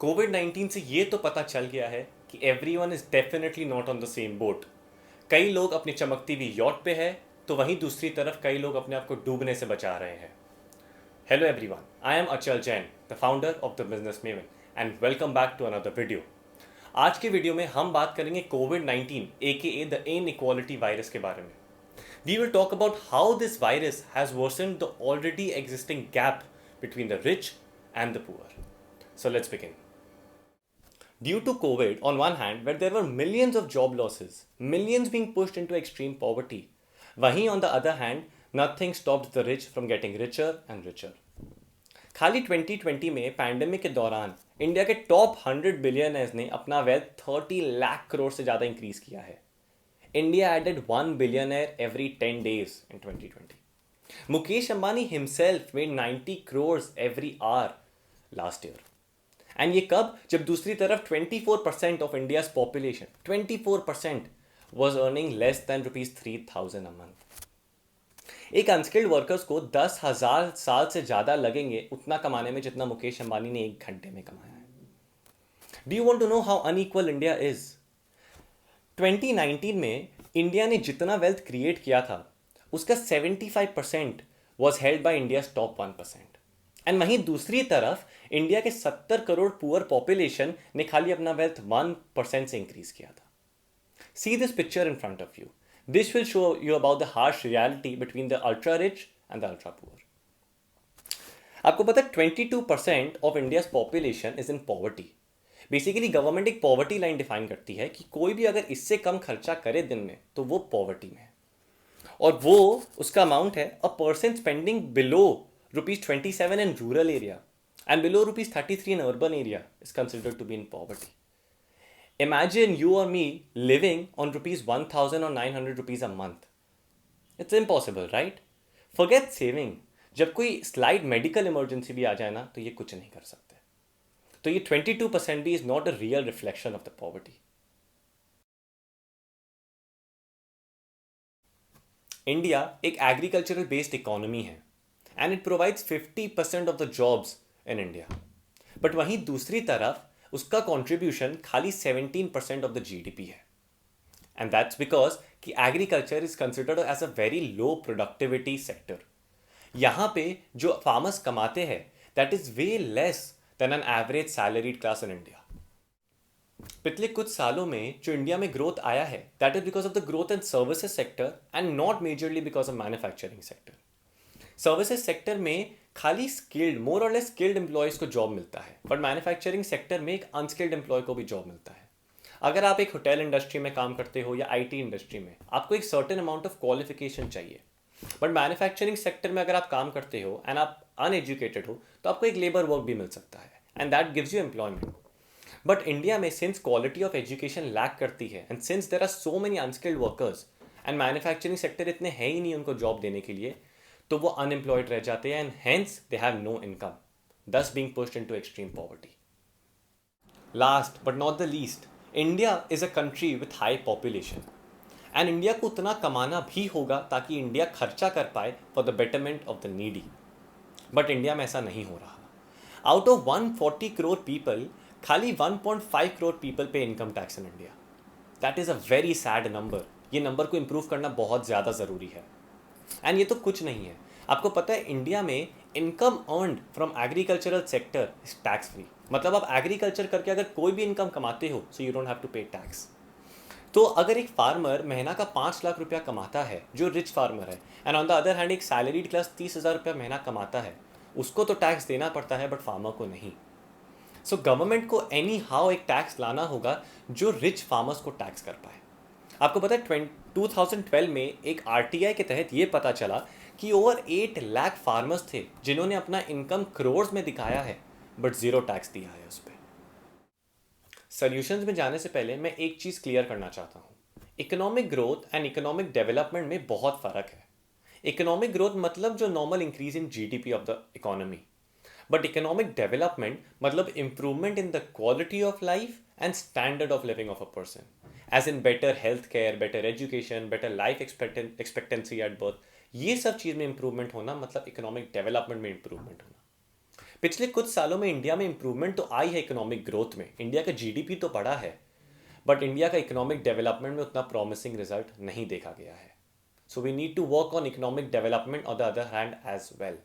कोविड-19 से ये तो पता चल गया है कि everyone is definitely not on the same boat. कई लोग अपनी चमकती हुई यॉट पे है, तो वहीं दूसरी तरफ कई लोग अपने आप को डूबने से बचा रहे हैं। Hello everyone, I am Achal Jain, the founder of the business maven, and welcome back to another video. आज की वीडियो में हम बात करेंगे कोविड-19 ए द इनइक्वालिटी वायरस के बारे में। We will talk about how this virus has worsened the already existing gap between the rich and the poor. So let's begin. Due to COVID, on one hand, where there were millions of job losses, millions being pushed into extreme poverty, वहीं on the other hand, nothing stopped the rich from getting richer and richer. खाली 2020 में pandemic के दौरान India के top 100 billionaires ने अपना wealth 30 lakh crore से ज़्यादा इंक्रीज किया है। India added 1 billionaire every 10 days in 2020. Mukesh Ambani himself made 90 crores every hour last year. And ये कब? जब दूसरी तरफ 24% of India's population, 24% was earning less than rupees 3,000 a month. एक अनस्किल्ड वर्कर्स को 10,000 साल से ज़्यादा लगेंगे उतना कमाने में जितना मुकेश अंबानी ने एक घंटे में कमाया है। Do you want to know how unequal India is? 2019 में इंडिया ने जितना वेल्थ क्रिएट किया था उसका 75% was held by India's top 1%। And वहीं दूसरी तरफ इंडिया के 70 करोड़ पुअर पॉपुलेशन ने खाली अपना वेल्थ 1% से इंक्रीज किया था। See this picture in front of you. This will show you about the harsh reality between the ultra rich and the ultra poor. आपको पता है 22% of India's population is in poverty. Basically government एक poverty line define करती है कि कोई भी अगर इससे कम खर्चा करे दिन में तो वो पॉवर्टी में है, और वो उसका अमाउंट है a person spending below ₹27 in rural area and below ₹33 in urban area is considered to be in poverty. Imagine you और मी लिविंग ऑन ₹1,000 और ₹900 a month. It's impossible, right? Forget saving, जब कोई slide medical emergency भी आ जाए ना तो ये कुछ नहीं कर सकते। तो ये 22% भी is not a real reflection of the poverty. India एक एग्रीकल्चरल बेस्ड इकोनॉमी है and it provides 50% of the jobs in India. But वहीं दूसरी तरफ उसका कंट्रीब्यूशन खाली 17% ऑफ द जीडीपी है। एंड दैट्स बिकॉज कि agriculture is considered as a very low productivity sector. यहाँ पे जो फार्मर्स कमाते हैं that is way less than an average salaried class in India. पिछले कुछ सालों में जो इंडिया में ग्रोथ आया है that is because of the growth in services sector and not majorly because of manufacturing sector. Services sector में खाली स्किल्ड, मोर और लेस स्किल्ड एम्प्लॉयज को जॉब मिलता है, बट मैन्युफैक्चरिंग सेक्टर में एक अनस्किल्ड एम्प्लॉय को भी जॉब मिलता है। अगर आप एक होटल इंडस्ट्री में काम करते हो या आईटी इंडस्ट्री में, आपको एक सर्टेन अमाउंट ऑफ क्वालिफिकेशन चाहिए। बट मैन्युफैक्चरिंग सेक्टर में अगर आप काम करते हो एंड आप अनएजुकेटेड हो तो आपको एक लेबर वर्क भी मिल सकता है and that gives you employment. But India में since quality of education lack करती है and since there are so many unskilled workers and manufacturing sector इतने है ही नहीं उनको जॉब देने के लिए, तो वो अनएम्प्लॉयड रह जाते हैं and hence they have no income, thus being pushed into extreme poverty. Last but not the least, India is a country with high population and India को उतना कमाना भी होगा ताकि इंडिया खर्चा कर पाए for the betterment of the needy. But India में ऐसा नहीं हो रहा। आउट ऑफ 140 करोड़ पीपल, खाली 1.5 करोड़ पीपल पे income tax in India. That is a very sad number. ये नंबर को इम्प्रूव करना बहुत ज़्यादा ज़रूरी है। एंड ये तो कुछ नहीं है, आपको पता है इंडिया में income earned from agricultural sector is tax free. मतलब आप एग्रीकल्चर करके अगर कोई भी इनकम कमाते हो so you don't have to pay tax. तो अगर एक फार्मर महीना का 5 लाख रुपया कमाता है जो रिच फार्मर है, and on the other hand एक सैलरीड क्लास 30,000 रुपया महीना कमाता है, उसको तो टैक्स देना पड़ता है बट फार्मर को नहीं। सो गवर्नमेंट को एनी हाउ एक टैक्स लाना होगा जो रिच फार्मर्स को टैक्स कर पाए। आपको पता है 2012 में एक आरटीआई के तहत ये पता चला कि ओवर 8 लाख फार्मर्स थे जिन्होंने अपना इनकम करोड़ में दिखाया है बट जीरो टैक्स दिया है उस पर। सॉल्यूशंस में जाने से पहले मैं एक चीज़ क्लियर करना चाहता हूँ। Economic growth and economic development में बहुत फ़र्क है। इकोनॉमिक ग्रोथ मतलब जो normal increase in GDP of the economy, but economic development मतलब improvement in the quality of life and standard of living of a person, as in better health care, better education, better life expectancy at birth. ये सब चीज़ में improvement होना मतलब economic development में improvement होना। पिछले कुछ सालों में इंडिया में इंप्रूवमेंट तो आई है इकोनॉमिक ग्रोथ में, इंडिया का जीडीपी तो बढ़ा है, बट इंडिया का इकोनॉमिक डेवलपमेंट में उतना प्रॉमिसिंग रिजल्ट नहीं देखा गया है. So we need to work on economic development on the other hand as well.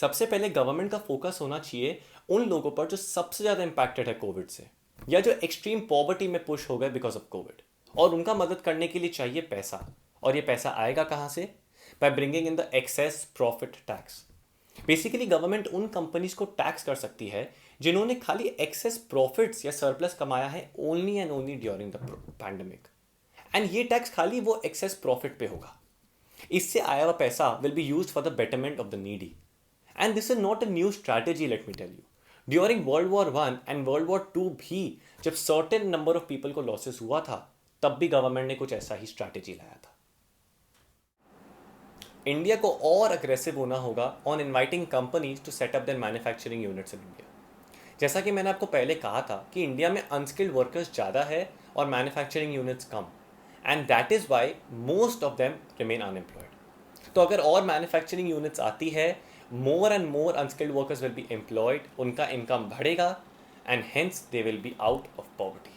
सबसे पहले गवर्नमेंट का फोकस होना चाहिए उन लोगों पर जो सबसे ज़्यादा इंपैक्टेड है कोविड से, या जो एक्सट्रीम पॉवर्टी में पुश हो गए बिकॉज ऑफ कोविड, और उनका मदद करने के लिए चाहिए पैसा. और ये पैसा आएगा कहाँ से? By bringing in the access profit tax. Basically government उन कंपनीज को टैक्स कर सकती है जिन्होंने खाली एक्सेस प्रॉफिट्स या सरप्लस कमाया है only and only during the pandemic. And ये टैक्स खाली वो एक्सेस प्रॉफिट पे होगा. इससे आया हुआ पैसा will be used for the betterment of the needy. And this is not a new strategy, let me tell you. During world war 1 and world war 2 भी जब सर्टेन नंबर ऑफ पीपल को losses हुआ था, तब भी government ने कुछ ऐसा ही स्ट्रैटेजी लाया था. इंडिया को और अग्रेसिव होना होगा on inviting companies to set up their manufacturing units in India. जैसा कि मैंने आपको पहले कहा था कि इंडिया में अनस्किल्ड वर्कर्स ज़्यादा है और manufacturing units come, and that is why most of them remain unemployed. तो अगर और मैन्युफैक्चरिंग यूनिट्स आती है, more and more unskilled workers will be employed, उनका इनकम बढ़ेगा, and hence they will be out of poverty.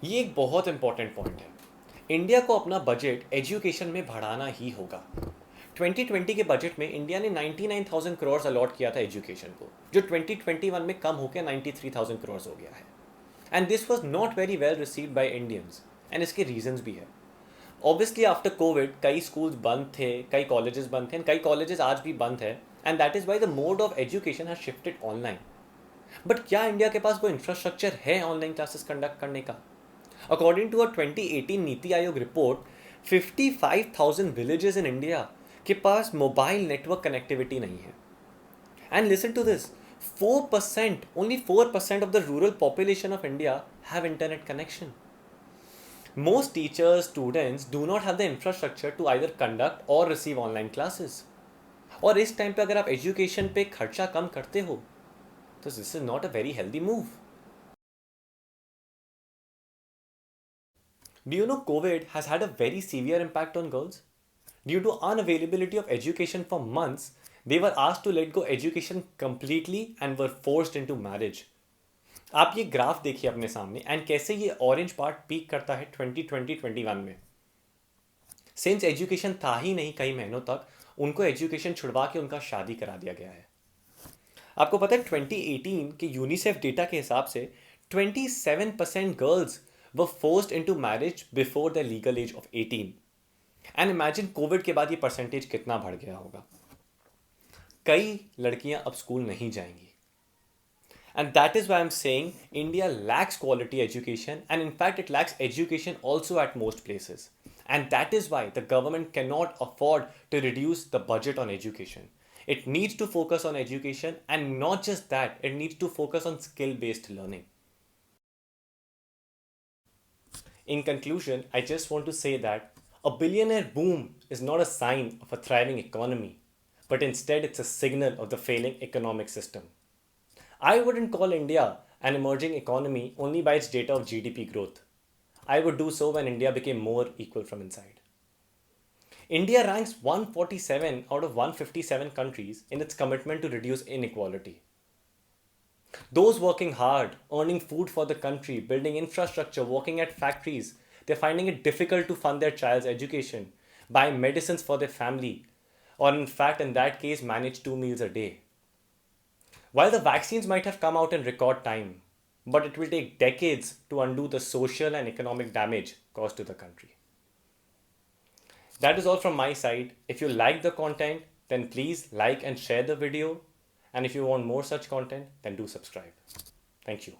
ये एक बहुत इंपॉर्टेंट पॉइंट है. इंडिया को अपना बजट एजुकेशन में बढ़ाना ही होगा. 2020 के बजट में इंडिया ने 99,000 करोड़ अलॉट किया था एजुकेशन को, जो 2021 में कम होकर 93,000 करोड़ हो गया है. And this was not very well received by Indians, and इसके रीजंस भी है. ऑब्वियसली आफ्टर कोविड कई स्कूल्स बंद थे, कई कॉलेजेस बंद थे, एंड कई कॉलेजेस आज भी बंद है, and that is why the mode of education has shifted online. But क्या इंडिया के पास वो इंफ्रास्ट्रक्चर है ऑनलाइन क्लासेस कंडक्ट करने का? According to a 2018 NITI Aayog report, 55,000 villages in India के पास मोबाइल नेटवर्क कनेक्टिविटी नहीं है. And listen to this, 4%, only 4% of the rural population of India have internet connection. Most teachers, students do not have the infrastructure to either conduct or receive online classes. और इस time पे अगर आप education पे खर्चा कम करते हो, तो this is not a very healthy move. Do you know COVID has had a very severe impact on girls? Due to unavailability of education for months, they were asked to let go education completely and were forced into marriage. आप ये graph देखिए अपने सामने, and कैसे ये orange part peak करता है 2020-21 में. सिंस एजुकेशन था ही नहीं कई महीनों तक, उनको एजुकेशन छुड़वा के उनका शादी करा दिया गया है. आपको पता है 2018 के यूनिसेफ डेटा के हिसाब से 27% girls were forced into marriage before the legal age of 18. And imagine Covid के बाद ये परसेंटेज कितना बढ़ गया होगा. कई लड़कियां अब स्कूल नहीं जाएंगी. And that is why I'm saying India lacks quality education, and in fact it lacks education also at most places. And that is why the government cannot afford to reduce the budget on education. It needs to focus on education, and not just that, it needs to focus on skill-based learning. In conclusion, I just want to say that a billionaire boom is not a sign of a thriving economy, but instead it's a signal of the failing economic system. I wouldn't call India an emerging economy only by its data of GDP growth. I would do so when India became more equal from inside. India ranks 147 out of 157 countries in its commitment to reduce inequality. Those working hard, earning food for the country, building infrastructure, working at factories, they're finding it difficult to fund their child's education, buy medicines for their family, or in fact, in that case, manage 2 meals a day. While the vaccines might have come out in record time, but it will take decades to undo the social and economic damage caused to the country. That is all from my side. If you like the content, then please like and share the video. And if you want more such content, then do subscribe. Thank you.